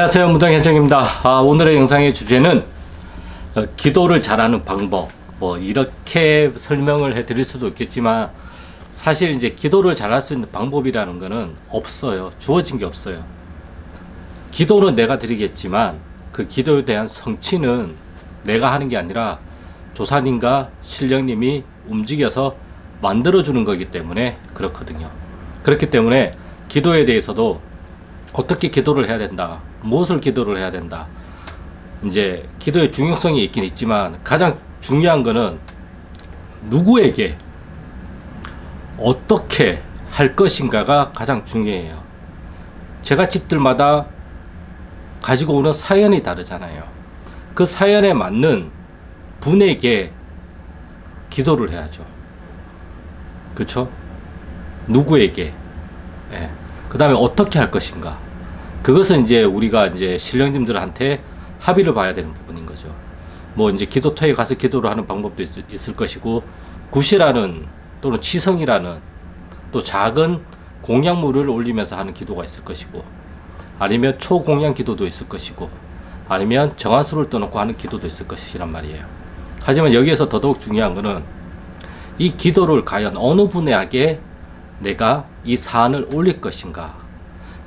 안녕하세요, 무당현정입니다. 오늘의 영상의 주제는 기도를 잘하는 방법, 이렇게 설명을 해드릴 수도 있겠지만 사실 이제 기도를 잘할 수 있는 방법이라는 것은 없어요. 주어진 게 없어요. 기도는 내가 드리겠지만 그 기도에 대한 성취는 내가 하는 게 아니라 조사님과 신령님이 움직여서 만들어주는 거기 때문에 그렇거든요. 그렇기 때문에 기도에 대해서도 어떻게 기도를 해야 된다, 무엇을 기도를 해야 된다, 이제 기도의 중요성이 있긴 있지만 가장 중요한 거는 누구에게 어떻게 할 것인가가 가장 중요해요. 제가 집들마다 가지고 오는 사연이 다르잖아요. 그 사연에 맞는 분에게 기도를 해야죠. 그렇죠? 누구에게, 예. 그 다음에 어떻게 할 것인가. 그것은 이제 우리가 이제 신령님들한테 합의를 봐야 되는 부분인 거죠. 이제 기도터에 가서 기도를 하는 방법도 있을 것이고, 굿이라는 또는 치성이라는 또 작은 공양물을 올리면서 하는 기도가 있을 것이고, 아니면 초공양 기도도 있을 것이고, 아니면 정한수를 떠놓고 하는 기도도 있을 것이란 말이에요. 하지만 여기에서 더더욱 중요한 것은 이 기도를 과연 어느 분에게 내가 이 사안을 올릴 것인가.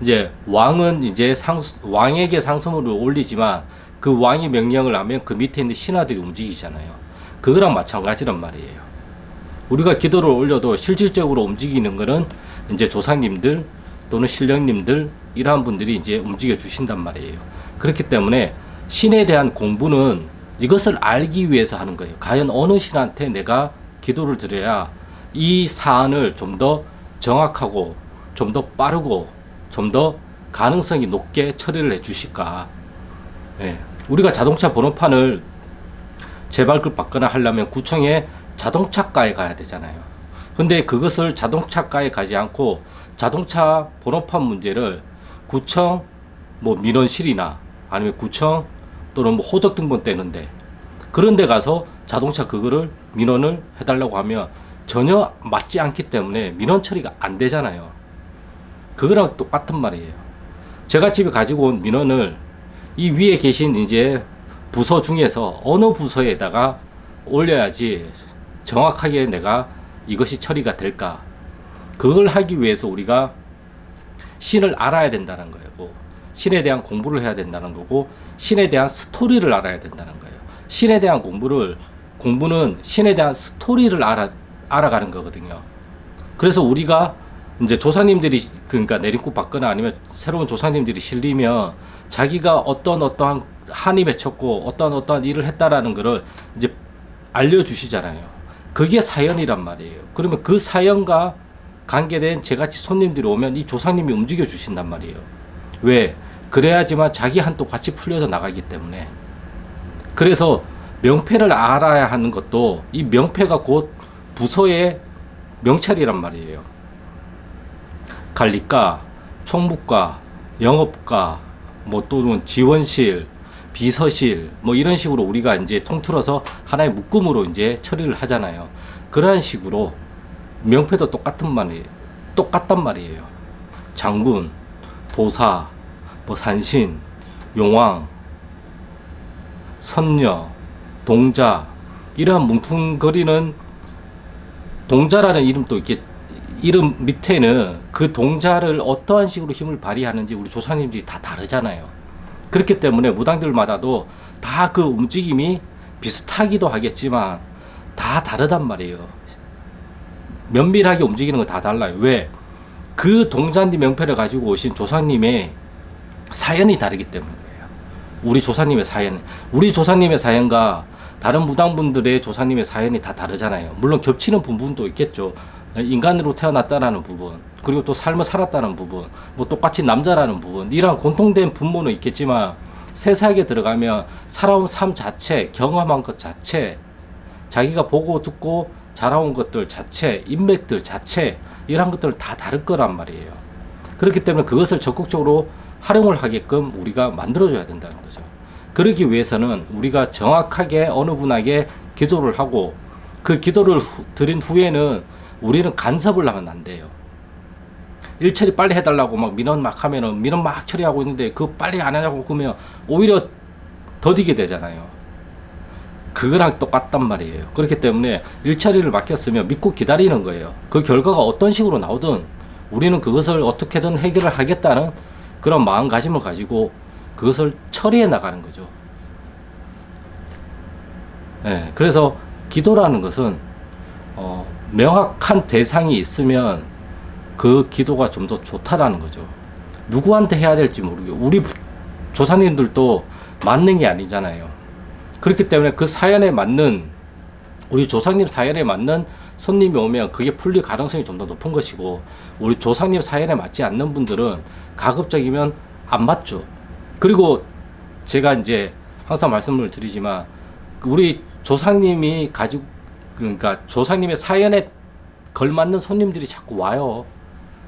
이제 왕은 이제 왕에게 상소문을 올리지만 그 왕이 명령을 하면 그 밑에 있는 신하들이 움직이잖아요. 그거랑 마찬가지란 말이에요. 우리가 기도를 올려도 실질적으로 움직이는 거는 이제 조상님들 또는 신령님들 이러한 분들이 이제 움직여 주신단 말이에요. 그렇기 때문에 신에 대한 공부는 이것을 알기 위해서 하는 거예요. 과연 어느 신한테 내가 기도를 드려야 이 사안을 좀 더 정확하고 좀 더 빠르고 좀 더 가능성이 높게 처리를 해 주실까. 예. 우리가 자동차 번호판을 재발급 받거나 하려면 구청에 자동차과에 가야 되잖아요. 근데 그것을 자동차과에 가지 않고 자동차 번호판 문제를 구청 민원실이나 아니면 구청 또는 호적 등본 떼는데 그런 데 가서 자동차 그거를 민원을 해달라고 하면 전혀 맞지 않기 때문에 민원 처리가 안 되잖아요. 그거랑 똑같은 말이에요. 제가 집에 가지고 온 민원을 이 위에 계신 이제 부서 중에서 어느 부서에다가 올려야지 정확하게 내가 이것이 처리가 될까. 그걸 하기 위해서 우리가 신을 알아야 된다는 거고, 신에 대한 공부를 해야 된다는 거고, 신에 대한 스토리를 알아야 된다는 거예요. 신에 대한 공부는 신에 대한 스토리를 알아가는 거거든요. 그래서 우리가 이제 조사님들이 그러니까 내림굿 받거나 아니면 새로운 조사님들이 실리면 자기가 어떠한 한이 맺혔고 어떠한 일을 했다라는 거를 이제 알려주시잖아요. 그게 사연이란 말이에요. 그러면 그 사연과 관계된 제같이 손님들이 오면 이 조사님이 움직여 주신단 말이에요. 왜? 그래야지만 자기 한도 같이 풀려서 나가기 때문에. 그래서 명패를 알아야 하는 것도 이 명패가 곧 부서의 명찰이란 말이에요. 관리과, 총무과, 영업과, 또는 지원실, 비서실, 이런 식으로 우리가 이제 통틀어서 하나의 묶음으로 이제 처리를 하잖아요. 그러한 식으로 명패도 똑같단 말이에요. 장군, 도사, 산신, 용왕, 선녀, 동자, 이러한 뭉퉁거리는 동자라는 이름도 이렇게 이름 밑에는 그 동자를 어떠한 식으로 힘을 발휘하는지 우리 조상님들이 다 다르잖아요. 그렇기 때문에 무당들마다도 다 그 움직임이 비슷하기도 하겠지만 다 다르단 말이에요. 면밀하게 움직이는 거 다 달라요. 왜? 그 동자님 명패를 가지고 오신 조상님의 사연이 다르기 때문이에요. 우리 조사님의 사연과 다른 무당분들의 조사님의 사연이 다 다르잖아요. 물론 겹치는 부분도 있겠죠. 인간으로 태어났다라는 부분, 그리고 또 삶을 살았다는 부분, 똑같이 남자라는 부분, 이런 공통된 분모는 있겠지만 세세하게 들어가면 살아온 삶 자체, 경험한 것 자체, 자기가 보고 듣고 자라온 것들 자체, 인맥들 자체, 이런 것들 다 다를 거란 말이에요. 그렇기 때문에 그것을 적극적으로 활용을 하게끔 우리가 만들어줘야 된다는 거죠. 그러기 위해서는 우리가 정확하게 어느 분에게 기도를 하고 그 기도를 드린 후에는 우리는 간섭을 하면 안 돼요. 일 처리 빨리 해달라고 막 민원 막 하면은 민원 막 처리하고 있는데 그거 빨리 안 하냐고 그러면 오히려 더디게 되잖아요. 그거랑 똑같단 말이에요. 그렇기 때문에 일 처리를 맡겼으면 믿고 기다리는 거예요. 그 결과가 어떤 식으로 나오든 우리는 그것을 어떻게든 해결을 하겠다는 그런 마음가짐을 가지고 그것을 처리해 나가는 거죠. 네, 그래서 기도라는 것은 명확한 대상이 있으면 그 기도가 좀 더 좋다라는 거죠. 누구한테 해야 될지 모르고 우리 조상님들도 만능이 아니잖아요. 그렇기 때문에 그 사연에 맞는 우리 조상님 사연에 맞는 손님이 오면 그게 풀릴 가능성이 좀 더 높은 것이고 우리 조상님 사연에 맞지 않는 분들은 가급적이면 안 맞죠. 그리고 제가 이제 항상 말씀을 드리지만 우리 조상님이 가지고 그러니까 조상님의 사연에 걸맞는 손님들이 자꾸 와요.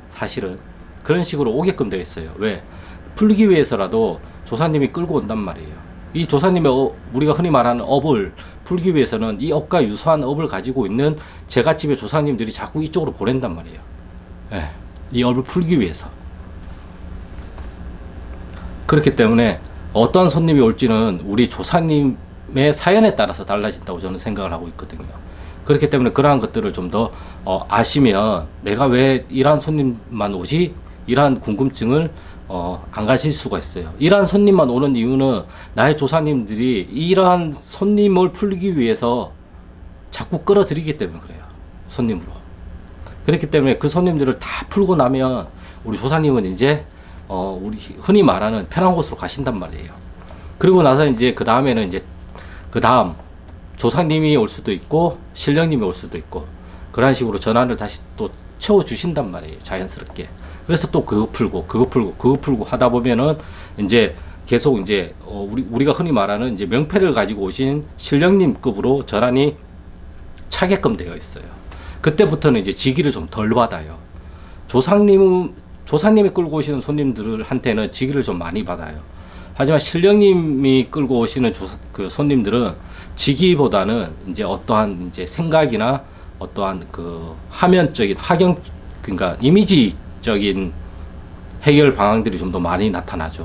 사실은 그런 식으로 오게끔 되어 있어요. 왜? 풀기 위해서라도 조상님이 끌고 온단 말이에요. 이 조상님의 우리가 흔히 말하는 업을 풀기 위해서는 이 업과 유사한 업을 가지고 있는 제갓집의 조상님들이 자꾸 이쪽으로 보낸단 말이에요. 예, 이 업을 풀기 위해서. 그렇기 때문에 어떤 손님이 올지는 우리 조상님의 사연에 따라서 달라진다고 저는 생각을 하고 있거든요. 그렇기 때문에 그러한 것들을 좀 더 아시면 내가 왜 이러한 손님만 오지? 이러한 궁금증을 안 가질 수가 있어요. 이러한 손님만 오는 이유는 나의 조상님들이 이러한 손님을 풀기 위해서 자꾸 끌어들이기 때문에 그래요. 손님으로. 그렇기 때문에 그 손님들을 다 풀고 나면 우리 조상님은 이제 우리 흔히 말하는 편한 곳으로 가신단 말이에요. 그리고 나서 이제 그 다음에는 이제 그 다음 조상님이 올 수도 있고 신령님이 올 수도 있고 그런 식으로 전환을 다시 또 채워 주신단 말이에요. 자연스럽게. 그래서 또 그거 풀고 하다 보면은 이제 계속 이제 우리가 흔히 말하는 이제 명패를 가지고 오신 신령님급으로 전환이 차게끔 되어 있어요. 그때부터는 이제 직위를 좀 덜 받아요. 조상님이 끌고 오시는 손님들한테는 직위를 좀 많이 받아요. 하지만 신령님이 끌고 오시는 그 손님들은 직위보다는 이제 어떠한 이제 생각이나 어떠한 그 화면적인 그러니까 이미지적인 해결 방향들이 좀 더 많이 나타나죠.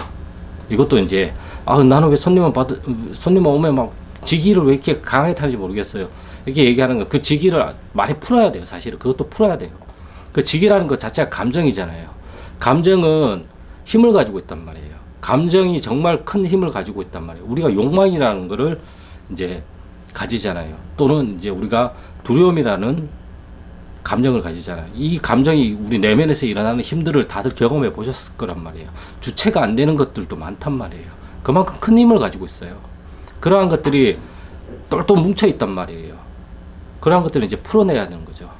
이것도 이제 나는 왜 손님만 오면 막 직위를 왜 이렇게 강하게 타는지 모르겠어요. 이렇게 얘기하는 거 그 직위를 많이 풀어야 돼요. 사실은 그것도 풀어야 돼요. 그 직위라는 것 자체가 감정이잖아요. 감정은 힘을 가지고 있단 말이에요. 감정이 정말 큰 힘을 가지고 있단 말이에요. 우리가 욕망이라는 거를 이제 가지잖아요. 또는 이제 우리가 두려움이라는 감정을 가지잖아요. 이 감정이 우리 내면에서 일어나는 힘들을 다들 경험해 보셨을 거란 말이에요. 주체가 안 되는 것들도 많단 말이에요. 그만큼 큰 힘을 가지고 있어요. 그러한 것들이 똘똘 뭉쳐 있단 말이에요. 그러한 것들을 이제 풀어내야 되는 거죠.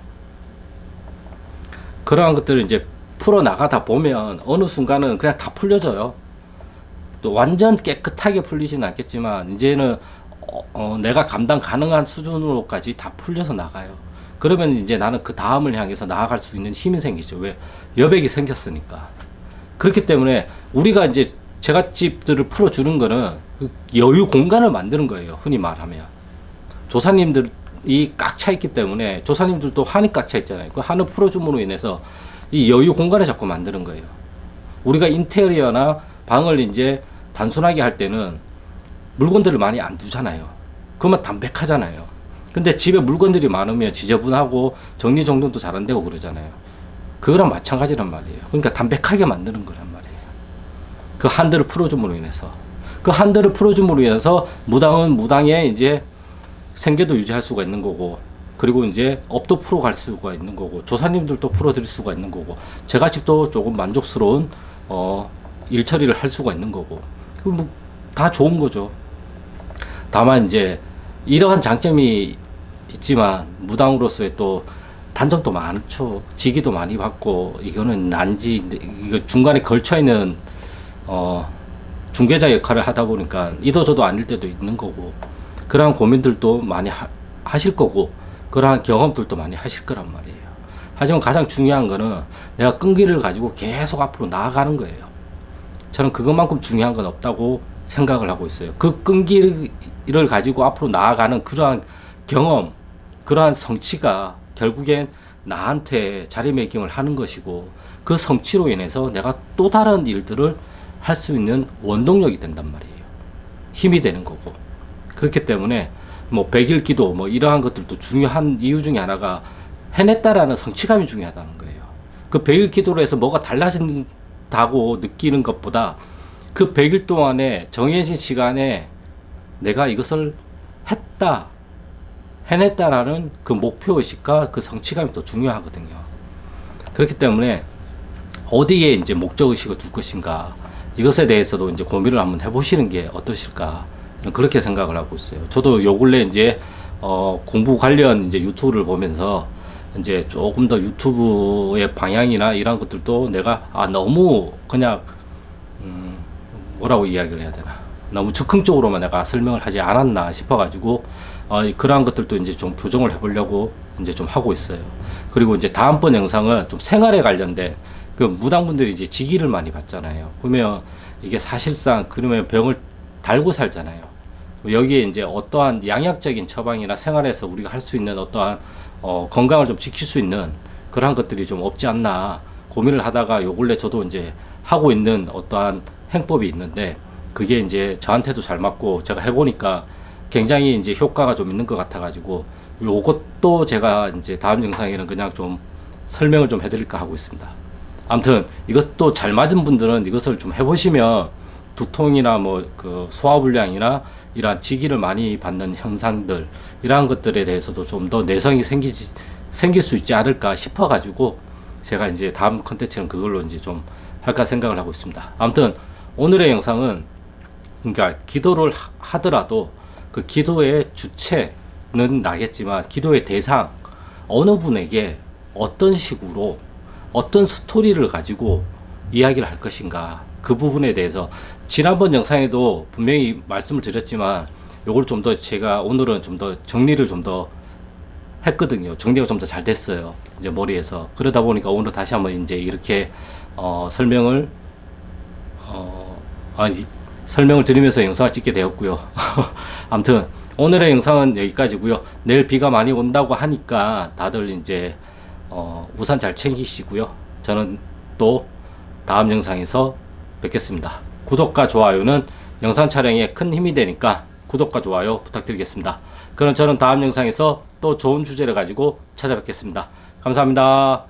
그러한 것들을 이제 풀어나가다 보면 어느 순간은 그냥 다 풀려져요. 또 완전 깨끗하게 풀리지는 않겠지만 이제는 내가 감당 가능한 수준으로까지 다 풀려서 나가요. 그러면 이제 나는 그 다음을 향해서 나아갈 수 있는 힘이 생기죠. 왜? 여백이 생겼으니까. 그렇기 때문에 우리가 이제 제갓집들을 풀어주는 거는 그 여유 공간을 만드는 거예요. 흔히 말하면. 조사님들이 꽉 차 있기 때문에 조사님들도 한이 꽉 차 있잖아요. 그 한을 풀어줌으로 인해서 이 여유 공간을 자꾸 만드는 거예요. 우리가 인테리어나 방을 이제 단순하게 할 때는 물건들을 많이 안 두잖아요. 그러면 담백하잖아요. 근데 집에 물건들이 많으면 지저분하고 정리정돈도 잘 안 되고 그러잖아요. 그거랑 마찬가지란 말이에요. 그러니까 담백하게 만드는 거란 말이에요. 그 한들을 풀어줌으로 인해서. 그 한들을 풀어줌으로 인해서 무당은 무당의 이제 생계도 유지할 수가 있는 거고, 그리고 이제 업도 풀어갈 수가 있는 거고, 조사님들도 풀어드릴 수가 있는 거고, 제갓집도 조금 만족스러운 일 처리를 할 수가 있는 거고, 뭐 다 좋은 거죠. 다만 이제 이러한 장점이 있지만 무당으로서의 또 단점도 많죠. 직위도 많이 받고 이거는 이거 중간에 걸쳐 있는 중개자 역할을 하다 보니까 이도저도 아닐 때도 있는 거고, 그러한 고민들도 많이 하실 거고, 그러한 경험들도 많이 하실 거란 말이에요. 하지만 가장 중요한 거는 내가 끈기를 가지고 계속 앞으로 나아가는 거예요. 저는 그것만큼 중요한 건 없다고 생각을 하고 있어요. 그 끈기를 가지고 앞으로 나아가는 그러한 경험, 그러한 성취가 결국엔 나한테 자리매김을 하는 것이고 그 성취로 인해서 내가 또 다른 일들을 할 수 있는 원동력이 된단 말이에요. 힘이 되는 거고. 그렇기 때문에 뭐 100일 기도 뭐 이러한 것들도 중요한 이유 중에 하나가 해냈다라는 성취감이 중요하다는 거예요. 그 100일 기도로 해서 뭐가 달라진다고 느끼는 것보다 그 100일 동안에 정해진 시간에 내가 이것을 했다, 해냈다라는 그 목표의식과 그 성취감이 더 중요하거든요. 그렇기 때문에 어디에 이제 목적의식을 둘 것인가, 이것에 대해서도 이제 고민을 한번 해보시는 게 어떠실까, 그렇게 생각을 하고 있어요. 저도 요 근래 이제, 공부 관련 이제 유튜브를 보면서 이제 조금 더 유튜브의 방향이나 이런 것들도 내가, 너무 그냥, 뭐라고 이야기를 해야 되나. 너무 즉흥적으로만 내가 설명을 하지 않았나 싶어가지고, 그러한 것들도 이제 좀 교정을 해보려고 이제 좀 하고 있어요. 그리고 이제 다음번 영상은 좀 생활에 관련된 그 무당분들이 이제 직위를 많이 받잖아요. 그러면 이게 사실상 그러면 병을 달고 살잖아요. 여기에 이제 어떠한 양약적인 처방이나 생활에서 우리가 할 수 있는 어떠한 건강을 좀 지킬 수 있는 그러한 것들이 좀 없지 않나 고민을 하다가 요 근래 저도 이제 하고 있는 어떠한 행법이 있는데 그게 이제 저한테도 잘 맞고 제가 해보니까 굉장히 이제 효과가 좀 있는 것 같아가지고 요것도 제가 이제 다음 영상에는 그냥 좀 설명을 좀 해드릴까 하고 있습니다. 아무튼 이것도 잘 맞은 분들은 이것을 좀 해보시면 두통이나 뭐 그 소화불량이나 이러한 지기를 많이 받는 현상들 이러한 것들에 대해서도 좀 더 내성이 생길 수 있지 않을까 싶어가지고 제가 이제 다음 컨텐츠는 그걸로 이제 좀 할까 생각을 하고 있습니다. 아무튼 오늘의 영상은 그러니까 기도를 하더라도 그 기도의 주체는 나겠지만 기도의 대상 어느 분에게 어떤 식으로 어떤 스토리를 가지고 이야기를 할 것인가 그 부분에 대해서 지난번 영상에도 분명히 말씀을 드렸지만 요걸 좀 더 제가 오늘은 좀 더 정리를 좀 더 했거든요. 정리가 좀 더 잘 됐어요. 이제 머리에서. 그러다 보니까 오늘 다시 한번 이제 이렇게 설명을 설명을 드리면서 영상을 찍게 되었고요. 아무튼 오늘의 영상은 여기까지고요. 내일 비가 많이 온다고 하니까 다들 이제 우산 잘 챙기시고요. 저는 또 다음 영상에서 뵙겠습니다. 구독과 좋아요는 영상 촬영에 큰 힘이 되니까 구독과 좋아요 부탁드리겠습니다. 그럼 저는 다음 영상에서 또 좋은 주제를 가지고 찾아뵙겠습니다. 감사합니다.